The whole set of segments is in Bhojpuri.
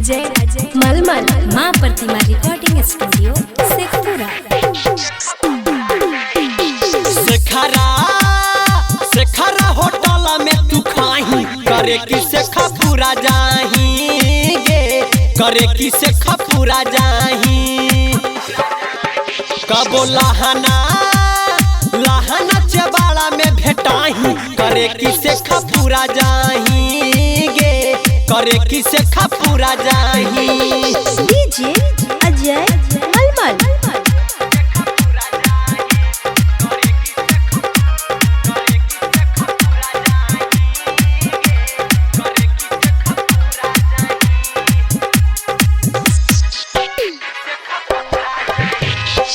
अजय मलमल माँ प्रतिमा रिकॉर्डिंग स्टूडियो शेखपुरा। शेखरा होटल में तू खाही करे कि शेखपुरा जाही गे करे कि शेखपुरा जाही। कबो लहाना चबाड़ा में भेटाही करे कि शेखपुरा जाही गे करे कि शेखपुरा जाही। डीजे अजय मलमल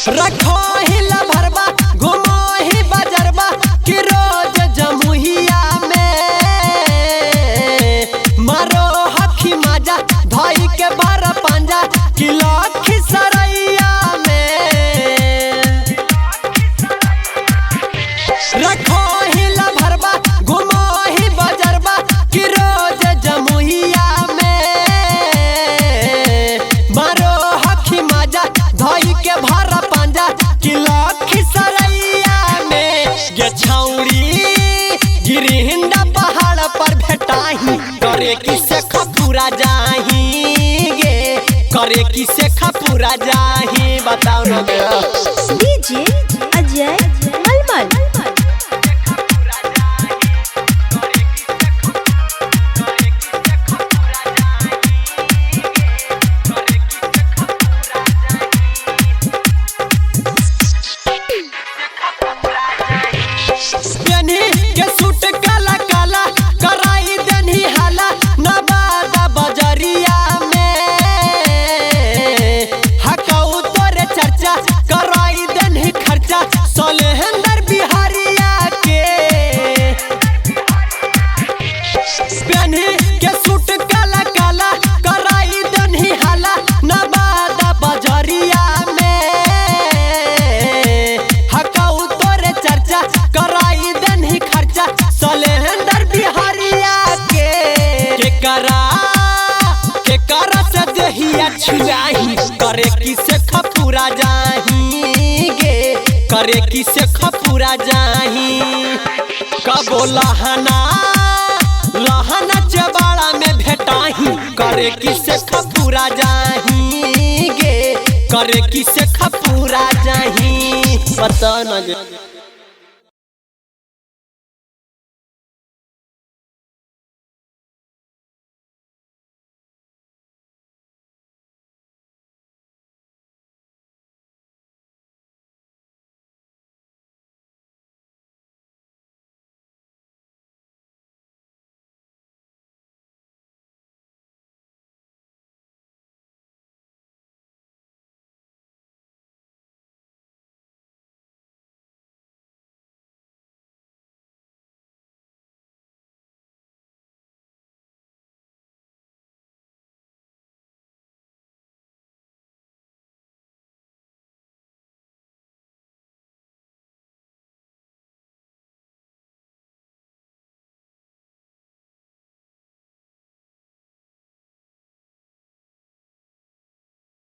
रखो ही लभरबा घुमो ही बजरबा कि रोज जमुहिया में मारो हखी मजा भाई के बार पंजा कि लखी सरैया में। रखो ही लभरबा घुमो ही बजरबा कि रोज जमुहिया में मारो हखी मजा भाई के भर गे छौड़ी गिरिहिंडा पहाड़ पर भेटाही करे कि शेखपुरा जाही गे करे कि शेखपुरा जाही। बताओ ना डीजे अजय मलमल के सूट काला काला कराई देनी हाला नवादा बजरिया में हकाऊ तोरे चर्चा कराई देनी खर्चा सोलेहंदर बिहारिया के। पेनी के सूट काला काला कराई देनी हाला नवादा बजरिया में हकाऊ तोरे चर्चा कराई देनी खर्चा सोलेहंदर बिहारिया के करा से देहिया छुआही करे कि शेखपुरा जाही गे करे कि शेखपुरा जाही। कबो लहाना चबाड़ा में भेटाही करे कि शेखपुरा जाही गे करे कि शेखपुरा जाही। पता न